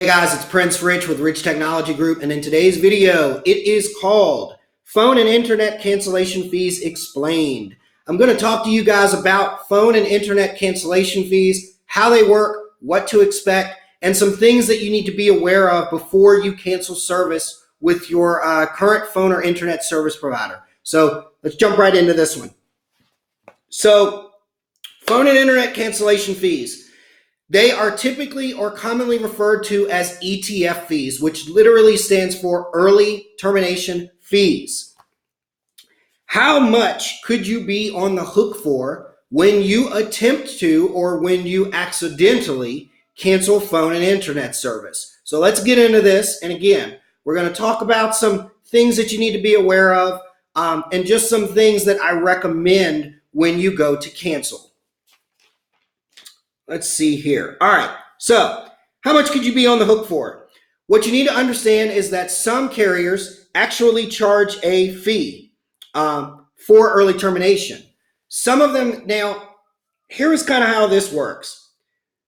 Hey guys, it's Prince Rich with Rich Technology Group, and in today's video, it is called Phone and Internet Cancellation Fees Explained. I'm going to talk to you guys about phone and internet cancellation fees, how they work, what to expect, and some things that you need to be aware of before you cancel service with your current phone or internet service provider. So let's jump right into this one. So phone and internet cancellation fees. They are typically or commonly referred to as ETF fees, which literally stands for early termination fees. How much could you be on the hook for when you attempt to or when you accidentally cancel phone and internet service? So let's get into this. And again, we're going to talk about some things that you need to be aware of and just some things that I recommend when you go to cancel. Let's see here. All right, so how much could you be on the hook for? What you need to understand is that some carriers actually charge a fee for early termination. Some of them, now, here's kind of how this works.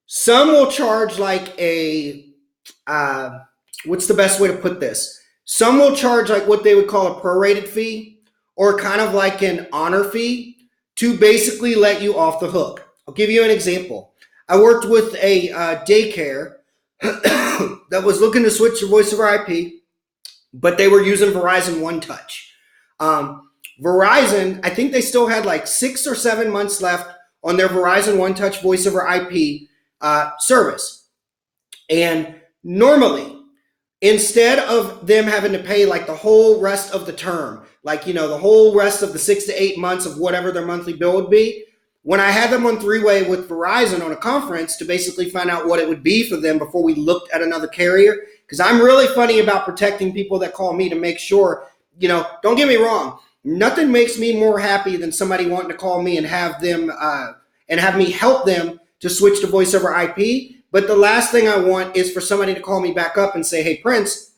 Some will charge like a, what's the best way to put this? Some will charge like what they would call a prorated fee or kind of like an honor fee to basically let you off the hook. I'll give you an example. I worked with a daycare that was looking to switch to voice over IP, but they were using Verizon One Touch. Verizon, I think they still had like 6 or 7 months left on their Verizon One Touch voice over IP service. And normally, instead of them having to pay like the whole rest of the term, like, you know, the whole rest of the 6 to 8 months of whatever their monthly bill would be, when I had them on three-way with Verizon on a conference to basically find out what it would be for them before we looked at another carrier, because I'm really funny about protecting people that call me to make sure, you know, don't get me wrong, nothing makes me more happy than somebody wanting to call me and have them and have me help them to switch to voice over IP. But the last thing I want is for somebody to call me back up and say, hey, Prince,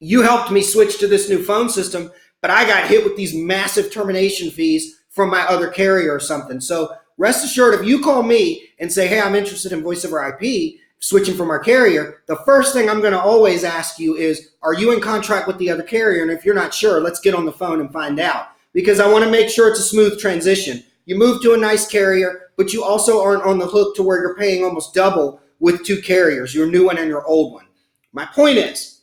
you helped me switch to this new phone system, but I got hit with these massive termination fees from my other carrier or something. So rest assured, if you call me and say, hey, I'm interested in voice over IP, switching from our carrier, the first thing I'm going to always ask you is, are you in contract with the other carrier? And if you're not sure, let's get on the phone and find out, because I want to make sure it's a smooth transition. You move to a nice carrier, but you also aren't on the hook to where you're paying almost double with two carriers, your new one and your old one. My point is,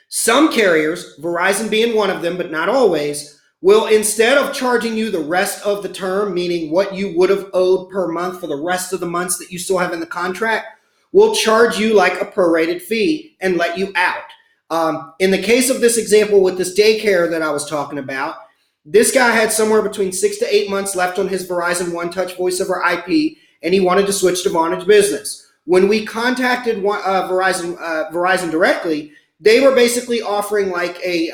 some carriers, Verizon being one of them, but not always, will, instead of charging you the rest of the term, meaning what you would have owed per month for the rest of the months that you still have in the contract, will charge you like a prorated fee and let you out. In the case of this example with this daycare that I was talking about, this guy had somewhere between 6 to 8 months left on his Verizon One Touch voice over IP, and he wanted to switch to Vonage Business. When we contacted Verizon directly, they were basically offering like a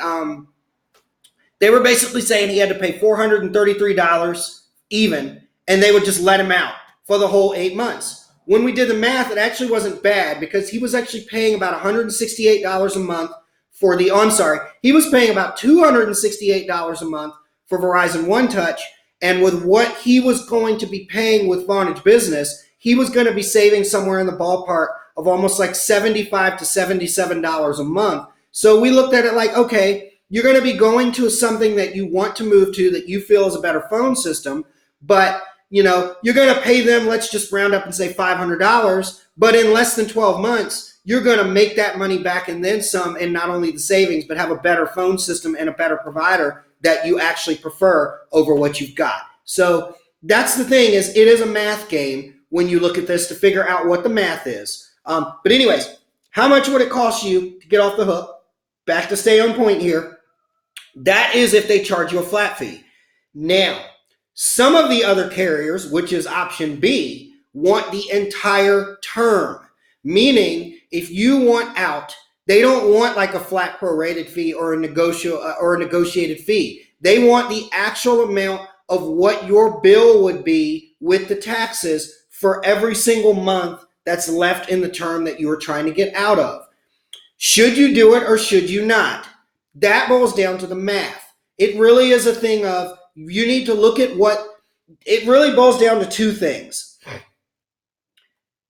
they were basically saying he had to pay $433 even, and they would just let him out for the whole 8 months. When we did the math, it actually wasn't bad because he was actually paying about $168 a month for the, he was paying about $268 a month for Verizon One Touch, and with what he was going to be paying with Vonage Business, he was going to be saving somewhere in the ballpark of almost like $75 to $77 a month. So we looked at it like, okay, you're going to be going to something that you want to move to that you feel is a better phone system, but you know, you're going to pay them, let's just round up and say $500, but in less than 12 months, you're going to make that money back and then some, and not only the savings, but have a better phone system and a better provider that you actually prefer over what you've got. So that's the thing, is it is a math game when you look at this to figure out what the math is. But anyways, how much would it cost you to get off the hook? Back to stay on point here. That is if they charge you a flat fee. Now, some of the other carriers, which is option B, want the entire term. Meaning, if you want out, they don't want like a flat prorated fee or a negotiated fee. They want the actual amount of what your bill would be with the taxes for every single month that's left in the term that you are trying to get out of. Should you do it or should you not? That boils down to the math. It really is a thing of, you need to look at what, it really boils down to two things.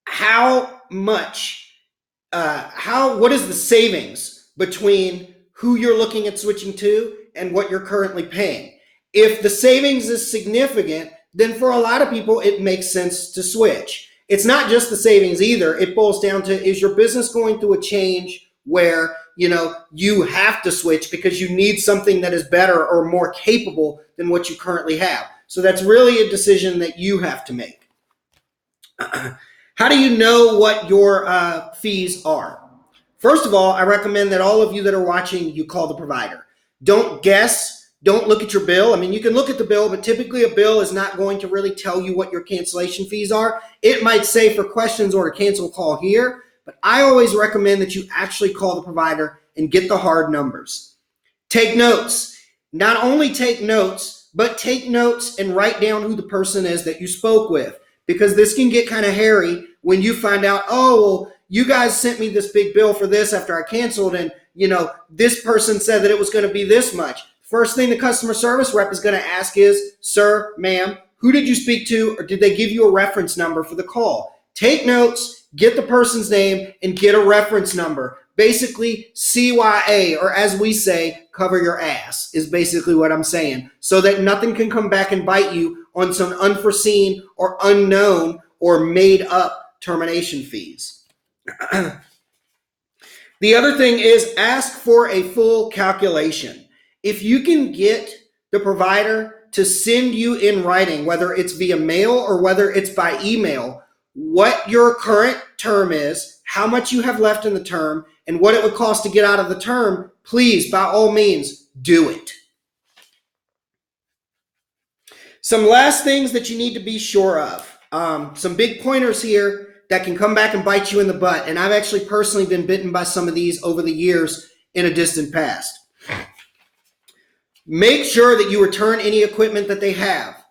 How much what is the savings between who you're looking at switching to and what you're currently paying. If the savings is significant, then for a lot of people, it makes sense to switch. It's not just the savings either. It boils down to, is your business going through a change where you have to switch because you need something that is better or more capable than what you currently have? So that's really a decision that you have to make. How do you know what your fees are? First of all, I recommend that all of you that are watching, you call the provider. Don't guess. Don't look at your bill. I mean, you can look at the bill, but typically a bill is not going to really tell you what your cancellation fees are. It might say for questions or to cancel, call here, but I always recommend that you actually call the provider and get the hard numbers. Take notes. Not only take notes, but take notes and write down who the person is that you spoke with, because this can get kind of hairy when you find out, oh, well, you guys sent me this big bill for this after I canceled, and this person said that it was going to be this much. First thing the customer service rep is going to ask is, sir, ma'am, who did you speak to, or did they give you a reference number for the call? Take notes, get the person's name, and get a reference number. Basically, CYA, or as we say, cover your ass, is basically what I'm saying, so that nothing can come back and bite you on some unforeseen or unknown or made up termination fees. The other thing is, ask for a full calculation. If you can get the provider to send you in writing, whether it's via mail or whether it's by email, what your current term is, how much you have left in the term, and what it would cost to get out of the term, please, by all means, do it. Some last things that you need to be sure of. Some big pointers here that can come back and bite you in the butt, and I've actually personally been bitten by some of these over the years in a distant past. Make sure that you return any equipment that they have.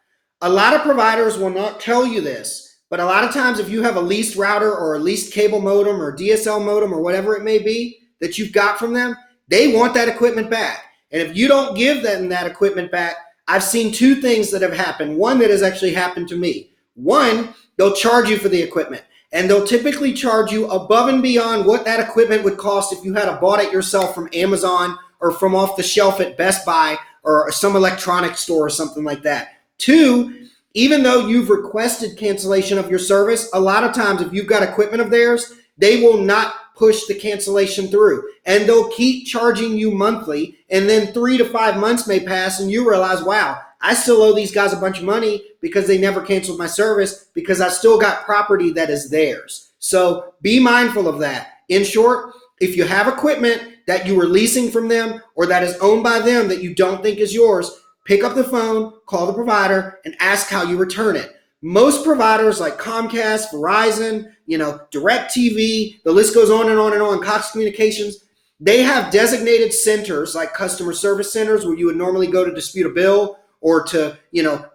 A lot of providers will not tell you this, but a lot of times if you have a leased router or a leased cable modem or DSL modem or whatever it may be that you've got from them, they want that equipment back. And if you don't give them that equipment back, I've seen two things that have happened. One that has actually happened to me. One, they'll charge you for the equipment, and they'll typically charge you above and beyond what that equipment would cost if you had bought it yourself from Amazon or from off the shelf at Best Buy or some electronics store or something like that. Two, even though you've requested cancellation of your service, a lot of times if you've got equipment of theirs, they will not push the cancellation through, and they'll keep charging you monthly, and then 3 to 5 months may pass and you realize, wow, I still owe these guys a bunch of money because they never canceled my service because I still got property that is theirs. So be mindful of that. In short, if you have equipment that you were leasing from them or that is owned by them that you don't think is yours, pick up the phone, call the provider, and ask how you return it. Most providers like Comcast, Verizon, DirecTV, the list goes on and on and on, Cox Communications, they have designated centers like customer service centers where you would normally go to dispute a bill or to,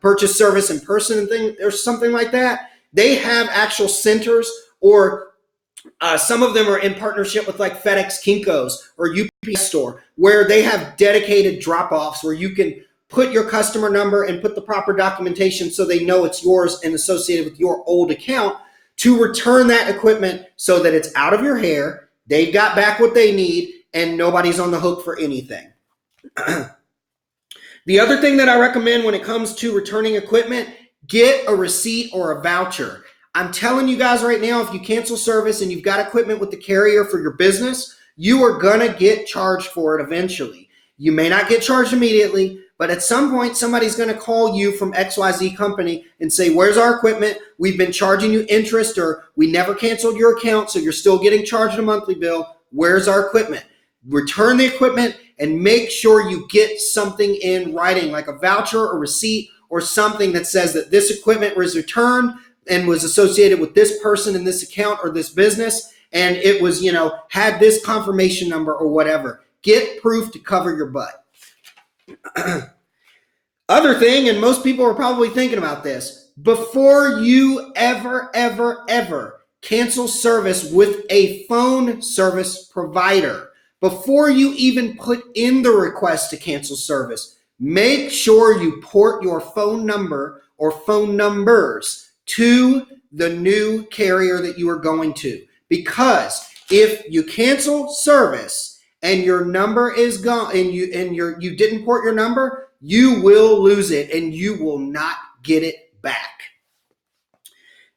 purchase service in person and things or something like that. They have actual centers, or some of them are in partnership with like FedEx, Kinko's, or UPS store, where they have dedicated drop-offs where you can put your customer number and put the proper documentation so they know it's yours and associated with your old account to return that equipment so that it's out of your hair, they've got back what they need, and nobody's on the hook for anything. The other thing that I recommend when it comes to returning equipment, get a receipt or a voucher. I'm telling you guys right now, if you cancel service and you've got equipment with the carrier for your business, you are going to get charged for it eventually. You may not get charged immediately, but at some point, somebody's going to call you from XYZ company and say, where's our equipment? We've been charging you interest, or we never canceled your account, so you're still getting charged a monthly bill. Where's our equipment? Return the equipment and make sure you get something in writing, like a voucher or receipt or something that says that this equipment was returned and was associated with this person in this account or this business, and it was, had this confirmation number or whatever. Get proof to cover your butt. Other thing, and most people are probably thinking about this, before you ever cancel service with a phone service provider, before you even put in the request to cancel service, make sure you port your phone number or phone numbers to the new carrier that you are going to. Because If you cancel service and your number is gone and you didn't port your number, you will lose it and you will not get it back.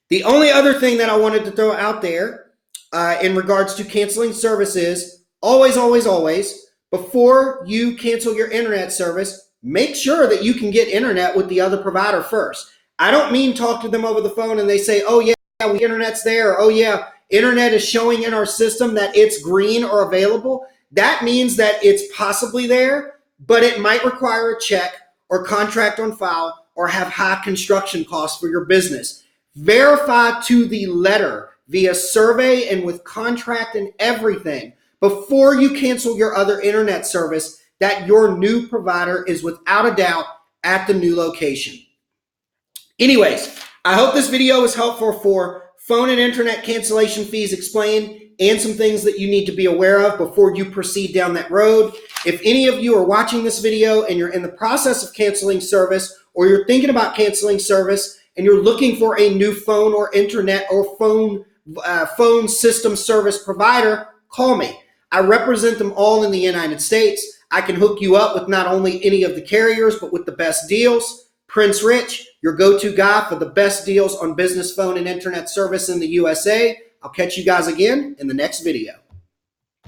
The only other thing that I wanted to throw out there in regards to canceling services, always, before you cancel your internet service, make sure that you can get internet with the other provider first. I don't mean talk to them over the phone and they say, oh yeah, internet's there. Or, oh yeah, internet is showing in our system that it's green or available. That means that it's possibly there, but it might require a check or contract on file or have high construction costs for your business. Verify to the letter via survey and with contract and everything before you cancel your other internet service that your new provider is without a doubt at the new location. Anyways, I hope this video was helpful for phone and internet cancellation fees explained and some things that you need to be aware of before you proceed down that road. If any of you are watching this video and you're in the process of canceling service or you're thinking about canceling service and you're looking for a new phone or internet or phone system service provider, call me. I represent them all in the United States. I can hook you up with not only any of the carriers, but with the best deals. Prince Rich, your go-to guy for the best deals on business phone and internet service in the USA. I'll catch you guys again in the next video.